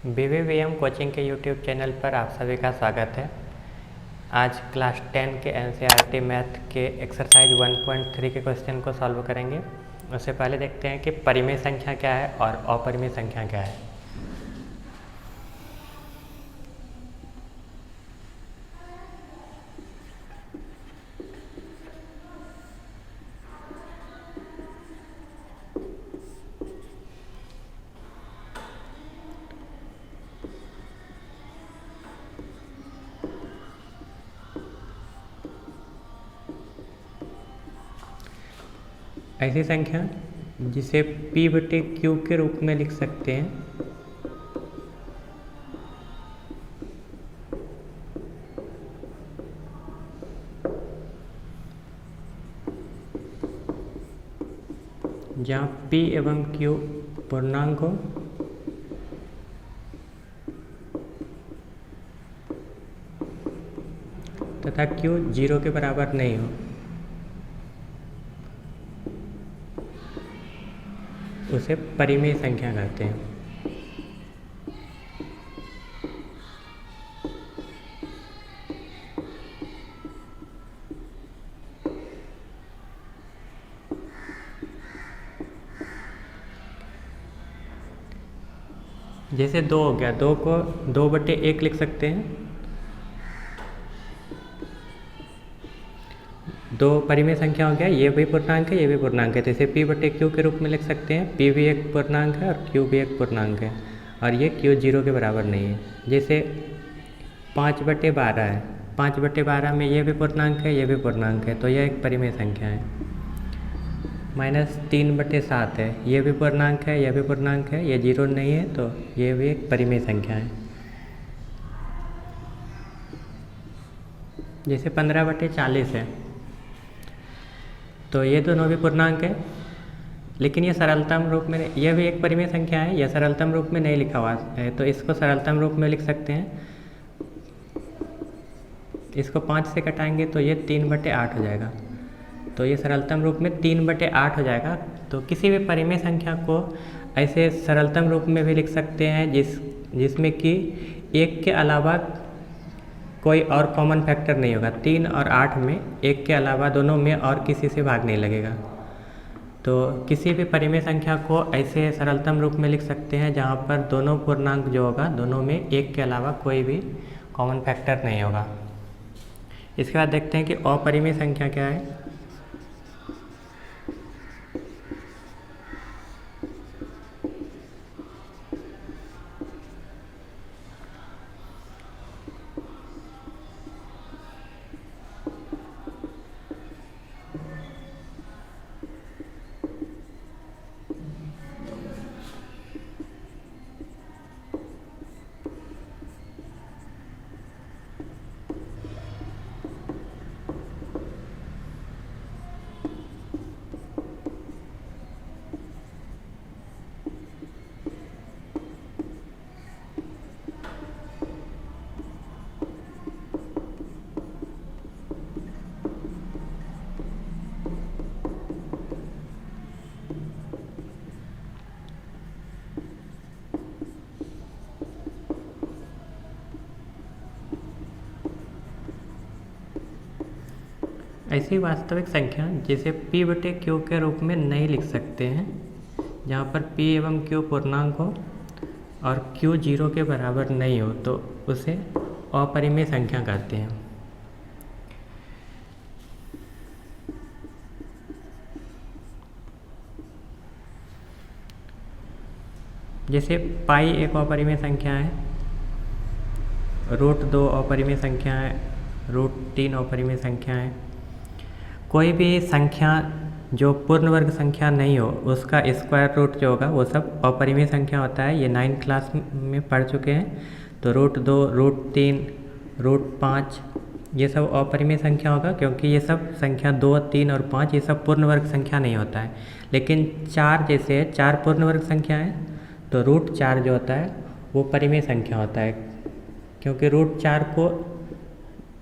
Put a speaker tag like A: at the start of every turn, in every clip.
A: BBVM coaching के YouTube channel पर आप सभी का स्वागत है। आज क्लास 10 के NCERT मैथ के एक्सरसाइज 1.3 के क्वेश्चन को सॉल्व करेंगे। उससे पहले देखते हैं कि परिमेय संख्या क्या है और अपरिमेय संख्या क्या है। ऐसी संख्या जिसे P/Q के रूप में लिख सकते हैं, जहाँ P एवं Q पूर्णांक हो तथा Q 0 के बराबर नहीं हो, उसे परिमेय संख्या कहते हैं। जैसे 2 हो गया, 2 को 2/1 लिख सकते हैं। 2 परिमेय संख्या हो गया, ये भी पूर्णांक है, ये भी पूर्णांक है, तो इसे P/Q के रूप में लिख सकते हैं। P भी एक पूर्णांक है और Q भी एक पूर्णांक है, और ये Q 0 के बराबर नहीं है। जैसे 5/12 है, 5/12 में ये भी पूर्णांक है, ये भी पूर्णांक है, तो यह एक परिमेय संख्या है। -3/7 है, ये भी पूर्णांक है, यह भी पूर्णांक है, ये 0 नहीं है, तो ये भी एक परिमेय संख्या है। जैसे 15/40 है, तो ये दोनों भी पूर्णांक है, लेकिन ये सरलतम रूप में, यह भी एक परिमेय संख्या है, यह सरलतम रूप में नहीं लिखा हुआ है, तो इसको सरलतम रूप में लिख सकते हैं। इसको 5 से घटाएंगे तो ये 3/8 हो जाएगा, तो ये सरलतम रूप में 3/8 हो जाएगा। तो किसी भी परिमेय संख्या को ऐसे सरलतम रूप में भी लिख सकते हैं जिसमें कि 1 के अलावा कोई और कॉमन फैक्टर नहीं होगा। 3 और 8 में 1 के अलावा दोनों में और किसी से भाग नहीं लगेगा। तो किसी भी परिमेय संख्या को ऐसे सरलतम रूप में लिख सकते हैं जहाँ पर दोनों पूर्णांक जो होगा, दोनों में 1 के अलावा कोई भी कॉमन फैक्टर नहीं होगा। इसके बाद देखते हैं कि अपरिमेय संख्या क्या है। ऐसी वास्तविक संख्या जिसे P/Q के रूप में नहीं लिख सकते हैं, जहाँ पर P एवं Q पूर्णांक हो और Q 0 के बराबर नहीं हो, तो उसे अपरिमेय संख्या कहते हैं। जैसे पाई एक अपरिमेय संख्या है, √2 अपरिमेय संख्या है, √3 अपरिमेय संख्या है। कोई भी संख्या जो पूर्ण वर्ग संख्या नहीं हो, उसका स्क्वायर रूट जो होगा वो सब अपरिमेय संख्या होता है। ये 9th क्लास में पढ़ चुके हैं। तो √2, √3, √5 ये सब अपरिमेय संख्या होगा, क्योंकि ये सब संख्या 2, 3 और 5 ये सब पूर्ण वर्ग संख्या नहीं होता है। लेकिन 4 जैसे 4 पूर्ण वर्ग संख्या है, तो √4 जो होता है वो परिमेय संख्या होता है, क्योंकि √4 को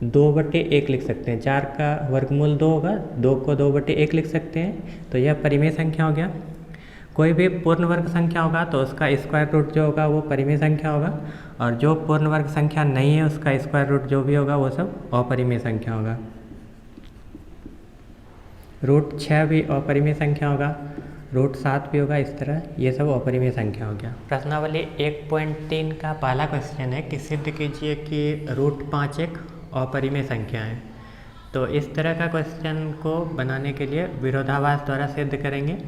A: 2/1 लिख सकते हैं। 4 का वर्गमूल 2 होगा, 2 को 2/1 लिख सकते हैं, तो यह परिमेय संख्या हो गया। कोई भी पूर्ण वर्ग संख्या होगा तो उसका स्क्वायर रूट जो होगा वो परिमेय संख्या होगा, और जो पूर्ण वर्ग संख्या नहीं है उसका स्क्वायर रूट जो भी होगा वो सब अपरिमेय संख्या होगा। रूट 6 भी अपरिमेय संख्या होगा, रूट 7 भी होगा, इस तरह ये सब अपरिमेय संख्या हो गया। प्रश्नावली 1.3 का पहला क्वेश्चन है कि सिद्ध कीजिए कि रूट 5 एक अपरिमेय संख्या है। तो इस तरह का क्वेश्चन को बनाने के लिए विरोधाभास द्वारा सिद्ध करेंगे।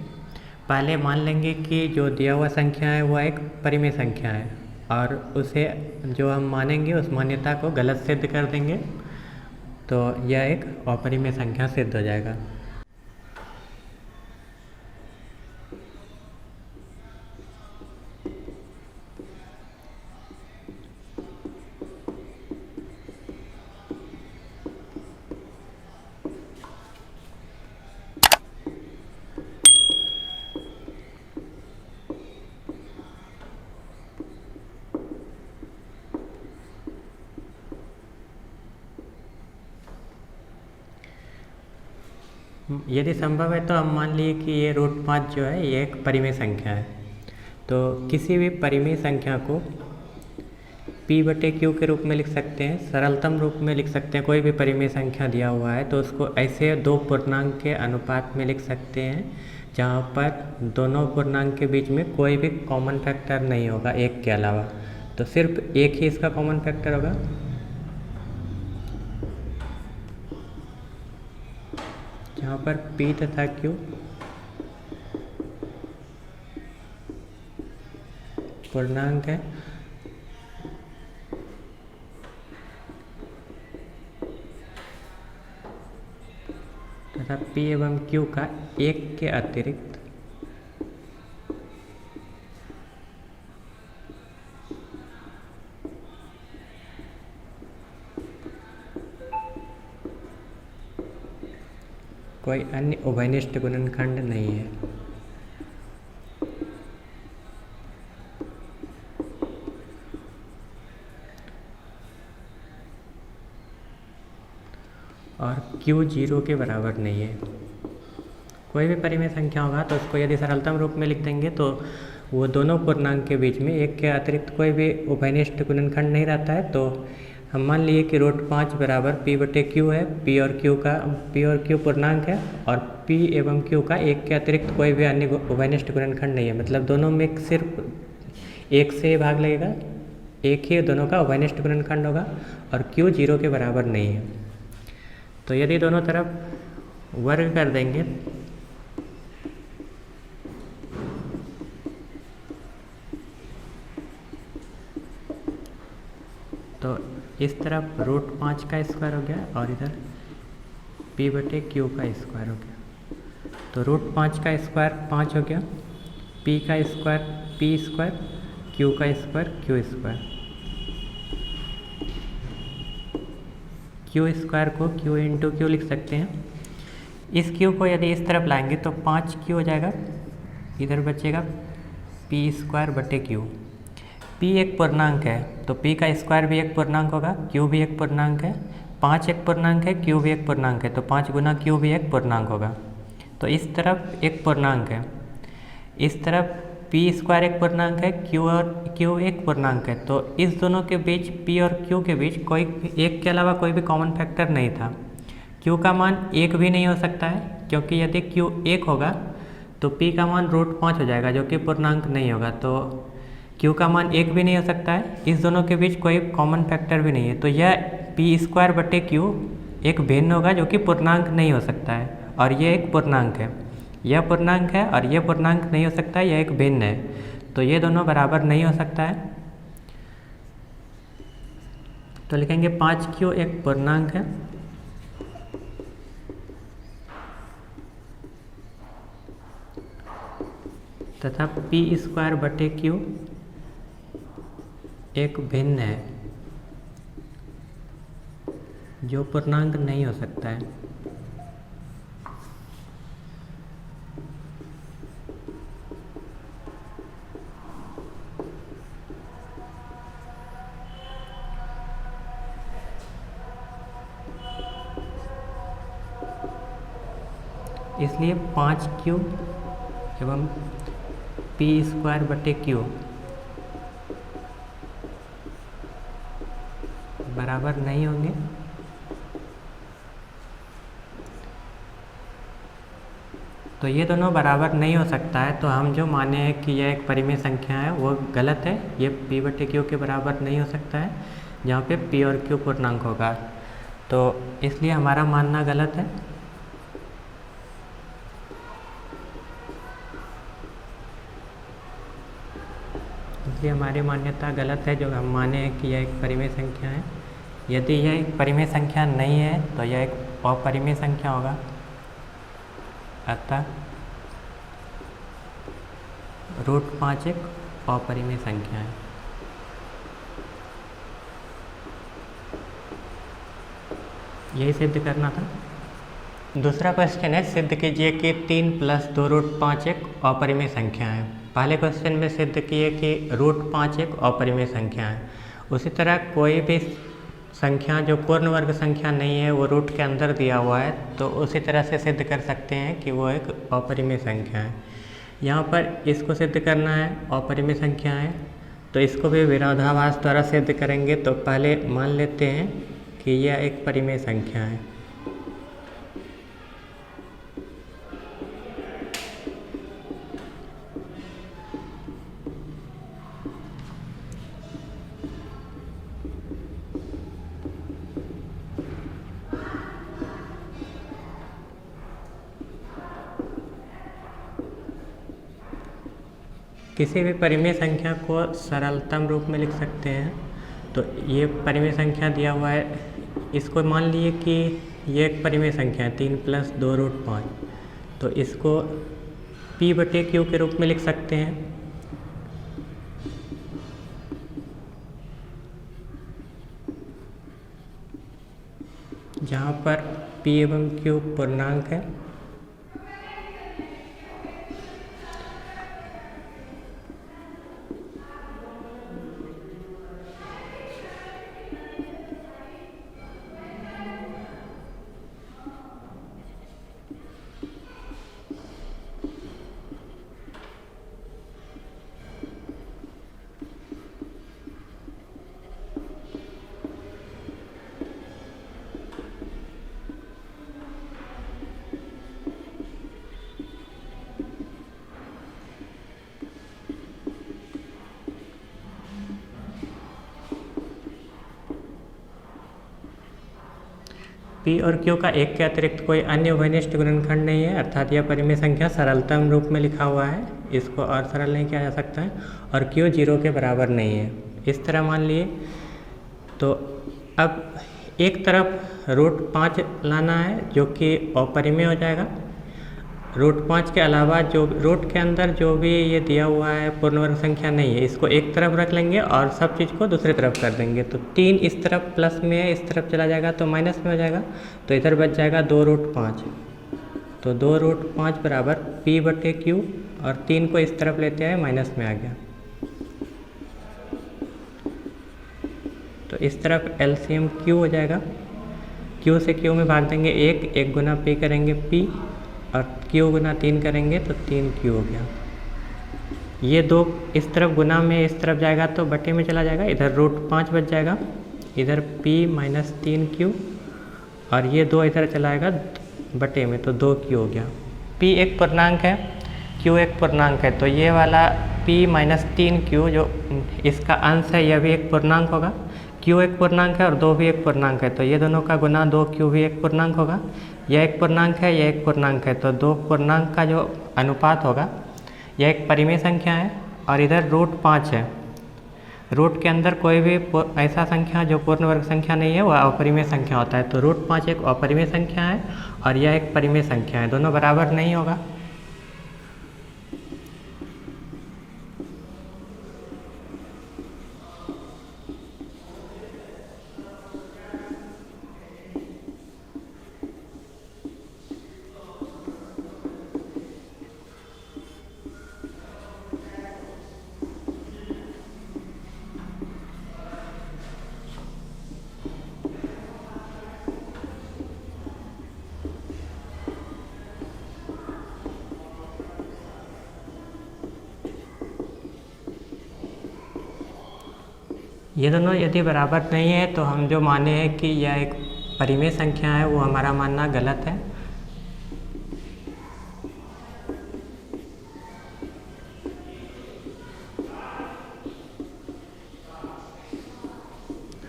A: पहले मान लेंगे कि जो दिया हुआ संख्या है वह एक परिमेय संख्या है, और उसे जो हम मानेंगे उस मान्यता को गलत सिद्ध कर देंगे, तो यह एक अपरिमेय संख्या सिद्ध हो जाएगा। यदि संभव है तो हम मान लिए कि ये रूट 5 जो है ये एक परिमेय संख्या है। तो किसी भी परिमेय संख्या को p/q के रूप में लिख सकते हैं, सरलतम रूप में लिख सकते हैं। कोई भी परिमेय संख्या दिया हुआ है तो उसको ऐसे दो पूर्णांक के अनुपात में लिख सकते हैं जहाँ पर दोनों पूर्णांक के बीच में कोई भी कॉमन फैक्टर नहीं होगा एक के अलावा, तो सिर्फ एक ही इसका कॉमन फैक्टर होगा। जहाँ पर p तथा q पूर्णांक है तथा p एवं q का एक के अतिरिक्त कोई अन्य उभयनिष्ठ गुणनखंड नहीं है। और Q 0 के बराबर नहीं है। कोई भी परिमेय संख्या होगा तो उसको यदि सरलतम रूप में लिख देंगे तो वो दोनों पूर्णांक के बीच में एक के अतिरिक्त कोई भी उभयनिष्ठ गुणनखंड नहीं रहता है। तो हम मान लिए कि रूट 5 बराबर p/q है। p और q पूर्णांक है और p एवं q का एक के अतिरिक्त कोई भी अन्य उभयनिष्ठ गुणनखंड नहीं है। मतलब दोनों में सिर्फ एक से भाग लगेगा, एक ही दोनों का उभयनिष्ठ गुणनखंड होगा और q 0 के बराबर नहीं है। तो यदि दोनों तरफ वर्ग कर देंगे तो इस तरफ रूट 5 का स्क्वायर हो गया और इधर p/q का स्क्वायर हो गया। तो रूट 5 का स्क्वायर 5 हो गया, p का स्क्वायर p स्क्वायर, q का square q square. q square को q इंटू q लिख सकते हैं। इस q को यदि इस तरफ लाएंगे तो 5q हो जाएगा, इधर बचेगा p स्क्वायर बटे q। p एक पूर्णांक है तो p का स्क्वायर भी एक पूर्णांक होगा, q भी एक पूर्णांक है, 5 एक पूर्णांक है, q भी एक पूर्णांक है, तो 5 गुना q भी एक पूर्णांक होगा। तो इस तरफ एक पूर्णांक है, इस तरफ p स्क्वायर एक पूर्णांक है, q और q एक पूर्णांक है। तो इस दोनों के बीच p और q के बीच कोई एक के अलावा कोई भी कॉमन फैक्टर नहीं था। q का मान एक भी नहीं हो सकता है क्योंकि यदि q एक होगा तो p का मान रूट 5 हो जाएगा जो कि पूर्णांक नहीं होगा। तो q का मान एक भी नहीं हो सकता है, इस दोनों के बीच कोई कॉमन फैक्टर भी नहीं है। तो यह p स्क्वायर बटे q एक भिन्न होगा जो कि पूर्णांक नहीं हो सकता है, और यह एक पूर्णांक है। यह पूर्णांक है और यह पूर्णांक नहीं हो सकता है, यह एक भिन्न है। तो ये दोनों बराबर नहीं हो सकता है। तो लिखेंगे 5q एक पूर्णांक है तथा p स्क्वायर बटे q एक भिन्न है जो पूर्णांक नहीं हो सकता है। इसलिए 5q एवं पी स्क्वायर बटे क्यू बराबर नहीं होंगे। तो ये दोनों बराबर नहीं हो सकता है, तो हम जो माने हैं कि यह एक परिमेय संख्या है वो गलत है। ये p बटे क्यू के बराबर नहीं हो सकता है, जहाँ पे p और q पूर्णांक होगा, तो इसलिए हमारा मानना गलत है। इसलिए हमारी मान्यता गलत है जो हम माने हैं कि यह एक परिमेय संख्या है। यदि यह एक परिमेय संख्या नहीं है तो यह एक अपरिमेय संख्या होगा। अतः √5 एक अपरिमेय संख्या है। यही सिद्ध करना था। दूसरा क्वेश्चन है, सिद्ध कीजिए कि 3 + 2√5 एक अपरिमेय संख्या है। पहले क्वेश्चन में सिद्ध किए कि √5 एक अपरिमेय संख्या है। उसी तरह कोई भी संख्या जो पूर्ण वर्ग संख्या नहीं है, वो रूट के अंदर दिया हुआ है, तो उसी तरह से सिद्ध कर सकते हैं कि वो एक अपरिमेय संख्या है। यहाँ पर इसको सिद्ध करना है, अपरिमेय संख्या है, तो इसको भी विरोधाभास द्वारा सिद्ध करेंगे। तो पहले मान लेते हैं कि यह एक परिमेय संख्या है। किसी भी परिमेय संख्या को सरलतम रूप में लिख सकते हैं। तो ये परिमेय संख्या दिया हुआ है, इसको मान लिए कि ये एक परिमेय संख्या है 3 + 2√5, तो इसको p बटे q के रूप में लिख सकते हैं। जहाँ पर p एवं q पूर्णांक है। p और q का एक के अतिरिक्त कोई अन्य उभयनिष्ठ गुणनखंड नहीं है, अर्थात यह परिमेय संख्या सरलतम रूप में लिखा हुआ है, इसको और सरल नहीं किया जा सकता है, और q 0 के बराबर नहीं है। इस तरह मान लिए। तो अब एक तरफ √5 लाना है जो कि अपरिमेय हो जाएगा। √5 के अलावा जो रूट के अंदर जो भी ये दिया हुआ है पूर्ण वर्ग संख्या नहीं है, इसको एक तरफ रख लेंगे और सब चीज़ को दूसरी तरफ कर देंगे। तो 3 इस तरफ प्लस में है, इस तरफ चला जाएगा तो माइनस में हो जाएगा, तो इधर बच जाएगा 2√5। तो 2√5 बराबर p बटे q, और 3 को इस तरफ लेते आए माइनस में आ गया। तो इस तरफ LCM q हो जाएगा। q से q में भाग देंगे 1 गुना p करेंगे p, और q गुना 3 करेंगे तो 3q हो गया। ये 2 इस तरफ गुना में इस तरफ जाएगा तो बटे में चला जाएगा, इधर √5 बच जाएगा, इधर p - 3q, और ये 2 इधर चलाएगा बटे में, तो 2q हो गया। p एक पूर्णांक है, q एक पूर्णांक है, तो ये वाला p - 3q जो इसका अंश है यह भी एक पूर्णांक होगा। q एक पूर्णांक है और 2 भी एक पूर्णांक है, तो ये दोनों का गुना 2q भी एक पूर्णांक होगा। यह एक पूर्णांक है, यह एक पूर्णांक है, तो 2 पूर्णांक का जो अनुपात होगा यह एक परिमेय संख्या है। और इधर √5 है, रूट के अंदर कोई भी ऐसा संख्या जो पूर्ण वर्ग संख्या नहीं है वह अपरिमेय संख्या होता है। तो √5 एक अपरिमेय संख्या है और यह एक परिमेय संख्या है, दोनों बराबर नहीं होगा। ये दोनों यदि बराबर नहीं है तो हम जो माने हैं कि यह एक परिमेय संख्या है, वो हमारा मानना गलत है।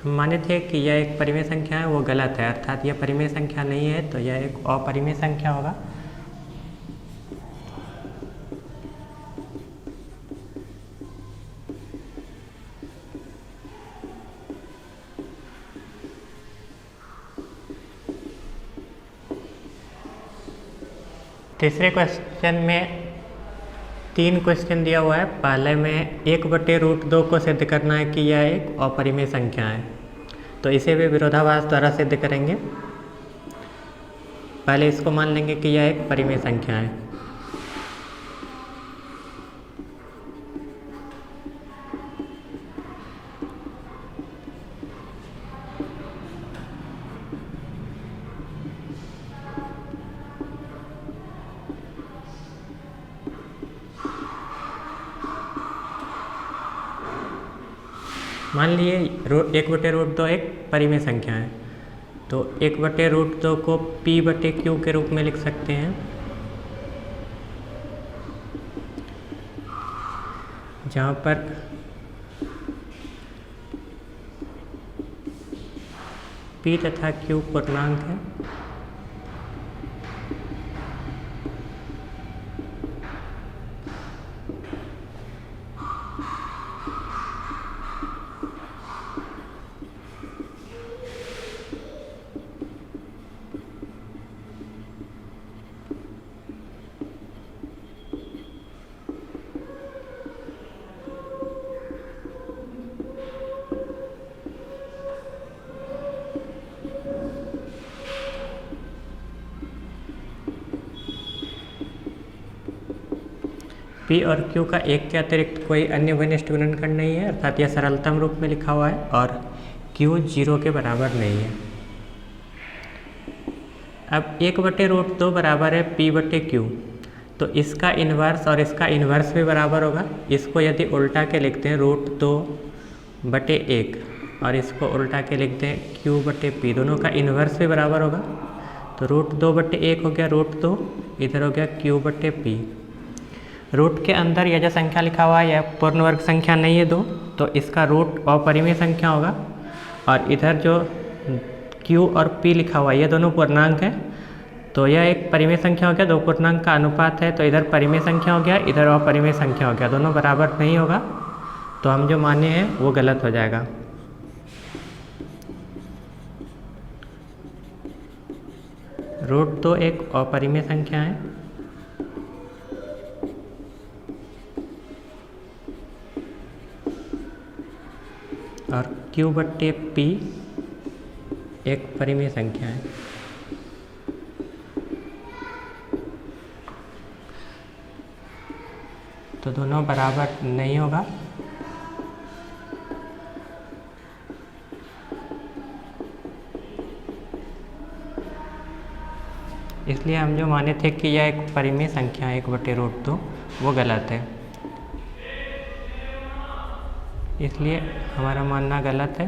A: हम माने थे कि यह एक परिमेय संख्या है, वो गलत है, अर्थात यह परिमेय संख्या नहीं है, तो यह एक अपरिमेय संख्या होगा। तीसरे क्वेश्चन में 3 क्वेश्चन दिया हुआ है। पहले में 1/√2 को सिद्ध करना है कि यह एक अपरिमेय संख्या है, तो इसे भी विरोधाभास द्वारा सिद्ध करेंगे। पहले इसको मान लेंगे कि यह एक परिमेय संख्या है। मान लिए 1/√2 एक परिमेय संख्या है, तो 1/√2 को p/q के रूप में लिख सकते हैं, जहाँ पर p तथा q पूर्णांक है। p और q का एक के अतिरिक्त कोई अन्य विनिष्ट गुणनखंड नहीं है, अर्थात यह सरलतम रूप में लिखा हुआ है, और q 0 के बराबर नहीं है। अब 1/√2 बराबर है p/q, तो इसका इन्वर्स और इसका इन्वर्स भी बराबर होगा। इसको यदि उल्टा के लिखते हैं √2/1 और इसको उल्टा के लिखते हैं q/p, दोनों का इन्वर्स भी बराबर होगा, तो √2/1 हो गया √2, इधर हो गया q/p। रूट के अंदर यह जो संख्या लिखा हुआ है यह पूर्ण वर्ग संख्या नहीं है 2, तो इसका रूट अपरिमेय संख्या होगा, और इधर जो q और p लिखा हुआ है ये दोनों पूर्णांक है, तो यह एक परिमेय संख्या हो गया, 2 पूर्णांक का अनुपात है, तो इधर परिमेय संख्या हो गया, इधर अपरिमेय संख्या हो गया, दोनों बराबर नहीं होगा, तो हम जो माने हैं वो गलत हो जाएगा। √2 एक अपरिमेय संख्या है, और q/p एक परिमेय संख्या है। तो दोनों बराबर नहीं होगा, इसलिए हम जो माने थे कि यह एक परिमेय संख्या है 1/√2 वो गलत है, इसलिए हमारा मानना गलत है।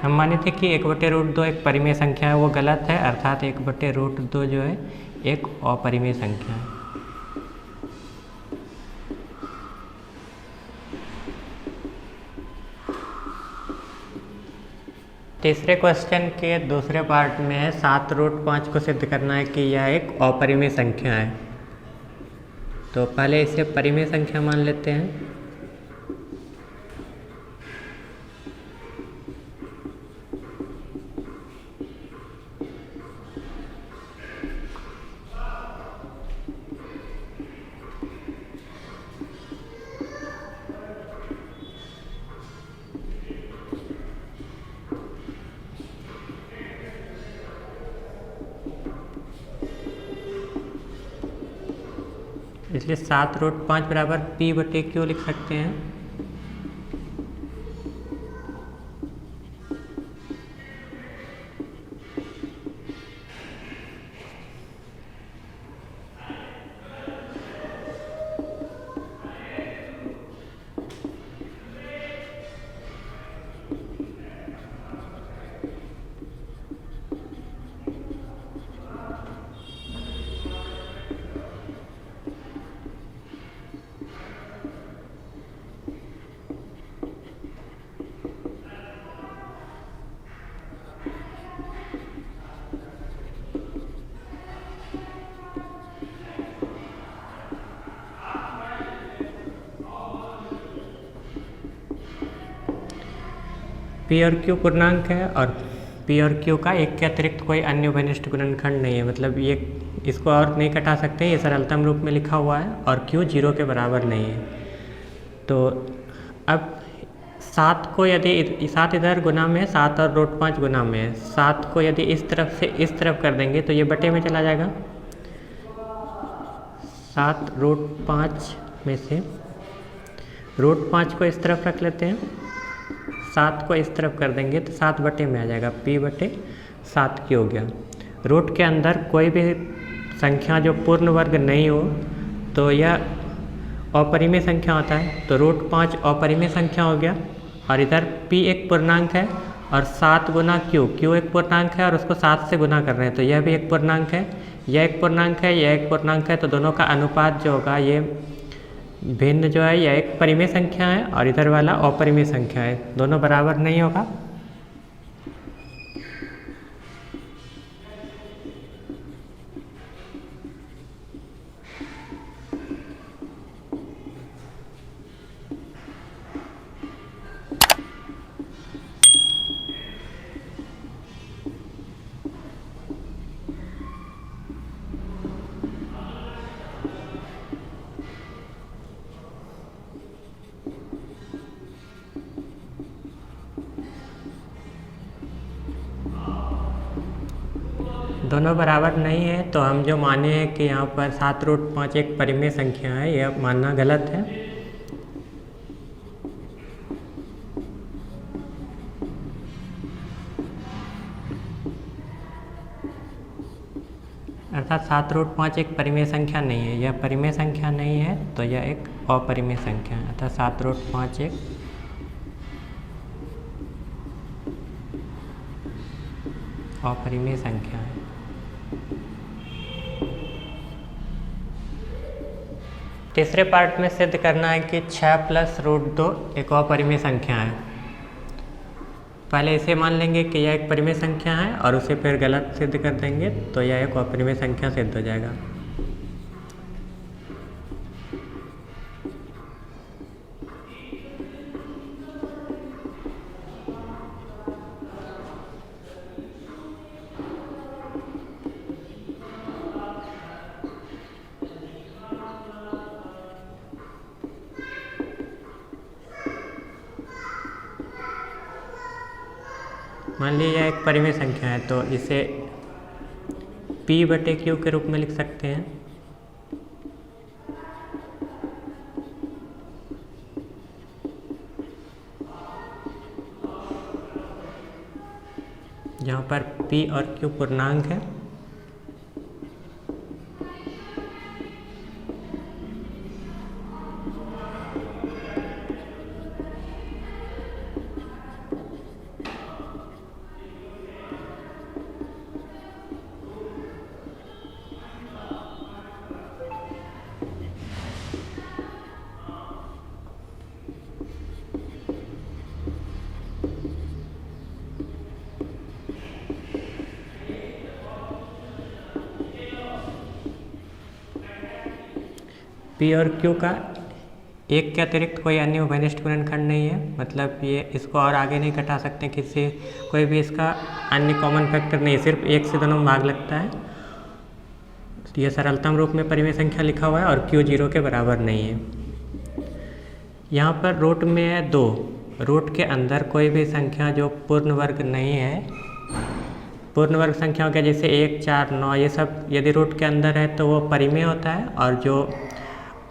A: हम माने थे कि 1/√2 एक परिमेय संख्या है, वो गलत है, अर्थात 1/√2 जो है एक अपरिमेय संख्या है। तीसरे क्वेश्चन के दूसरे पार्ट में है 7√5 को सिद्ध करना है कि यह एक अपरिमेय संख्या है। तो पहले इसे परिमेय संख्या मान लेते हैं। इसलिए 7√5 बराबर p/q लिख सकते हैं। पी और क्यू पूर्णांक है और पी और क्यू का एक के अतिरिक्त कोई अन्य उभयनिष्ठ गुणनखंड नहीं है, मतलब ये इसको और नहीं कटा सकते, ये सरलतम रूप में लिखा हुआ है और क्यू 0 के बराबर नहीं है। तो अब 7 को यदि 7 इधर गुना में 7 और रूट 5 गुना में है, 7 को यदि इस तरफ से इस तरफ कर देंगे तो ये बटे में चला जाएगा। 7 रूट 5 में से रूट 5 को इस तरफ रख लेते हैं, 7 को इस तरफ कर देंगे तो 7 बटे में आ जाएगा, p बटे 7 की हो गया। रूट के अंदर कोई भी संख्या जो पूर्ण वर्ग नहीं हो तो यह अपरिमेय संख्या होता है, तो रूट 5 अपरिमेय संख्या हो गया। और इधर p एक पूर्णांक है और 7 गुना q एक पूर्णांक है और उसको 7 से गुना कर रहे हैं, तो यह भी एक पूर्णांक है, यह एक पूर्णांक है, यह एक पूर्णांक है, तो दोनों का अनुपात जो होगा ये भिन्न जो है यह एक परिमेय संख्या है और इधर वाला अपरिमेय संख्या है, दोनों बराबर नहीं होगा। दोनों बराबर नहीं है तो हम जो माने हैं कि यहाँ पर 7 रूट 5 एक परिमेय संख्या है, यह मानना गलत है। अर्थात 7 रूट 5 एक परिमेय संख्या नहीं है, यह परिमेय संख्या नहीं है तो यह एक अपरिमेय संख्या है, अर्थात 7 रूट 5 एक अपरिमेय संख्या है। तीसरे पार्ट में सिद्ध करना है कि 6 प्लस रूट 2 एक अपरिमेय संख्या है। पहले इसे मान लेंगे कि यह एक परिमेय संख्या है और उसे फिर गलत सिद्ध कर देंगे तो यह एक अपरिमेय संख्या सिद्ध हो जाएगा। मान लीजिए यह एक परिमेय संख्या है तो इसे p बटे q के रूप में लिख सकते हैं। जहाँ पर p और q पूर्णांक है। p और q का एक के अतिरिक्त कोई अन्य उभयनिष्ठ गुणनखंड नहीं है, मतलब ये इसको और आगे नहीं घटा सकते, किसी कोई भी इसका अन्य कॉमन फैक्टर नहीं है, सिर्फ एक से दोनों में भाग लगता है। तो ये सरलतम रूप में परिमेय संख्या लिखा हुआ है और q 0 के बराबर नहीं है। यहाँ पर रूट में है 2, रूट के अंदर कोई भी संख्या जो पूर्ण वर्ग नहीं है, पूर्ण वर्ग संख्याओं के जैसे 1, 4, 9 ये सब यदि रूट के अंदर है तो वो परिमेय होता है, और जो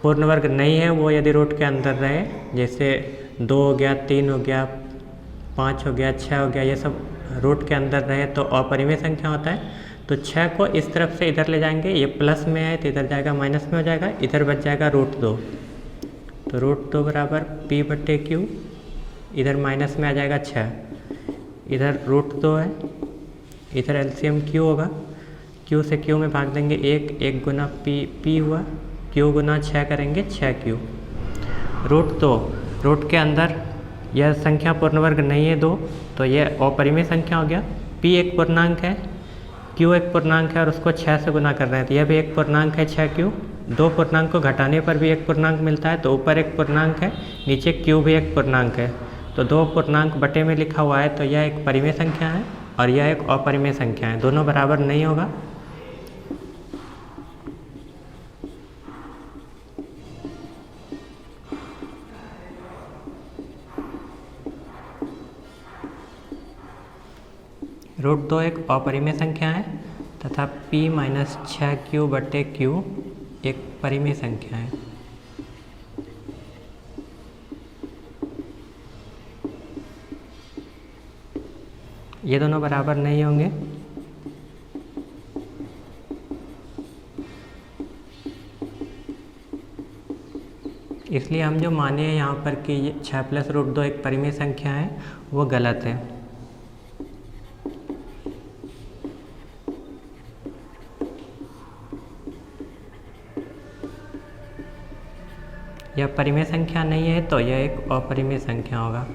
A: पूर्ण वर्ग नहीं है वो यदि रूट के अंदर रहे, जैसे 2 हो गया, 3 हो गया, 5 हो गया, 6 हो गया, ये सब रूट के अंदर रहे तो अपरिमेय संख्या होता है। तो 6 को इस तरफ से इधर ले जाएंगे, ये प्लस में है तो इधर जाएगा माइनस में हो जाएगा, इधर बच जाएगा रूट 2। तो रूट 2 बराबर p बटे q, इधर माइनस में आ जाएगा 6, इधर रूट 2 है, इधर एलसीएम q होगा, q से q में भाग देंगे 1 गुना p हुआ, q गुना 6 करेंगे 6q। रूट 2, रूट के अंदर यह संख्या पूर्ण वर्ग नहीं है 2, तो यह अपरिमेय संख्या हो गया। p एक पूर्णांक है, q एक पूर्णांक है और उसको 6 से गुना कर रहे हैं तो यह भी एक पूर्णांक है 6q। दो पूर्णांक को घटाने पर भी एक पूर्णांक मिलता है, तो ऊपर एक पूर्णांक है, नीचे q भी एक पूर्णांक है, तो 2 पूर्णांक बटे में लिखा हुआ है तो यह एक परिमेय संख्या है और यह एक अपरिमेय संख्या है, दोनों बराबर नहीं होगा। √2 एक अपरिमेय संख्या है तथा p माइनस 6q बटे q एक परिमेय संख्या है। ये दोनों बराबर नहीं होंगे। इसलिए हम जो माने हैं यहाँ पर कि 6 प्लस √2 एक परिमेय संख्या है वो गलत है। यह परिमेय संख्या नहीं है तो यह एक अपरिमेय संख्या होगा।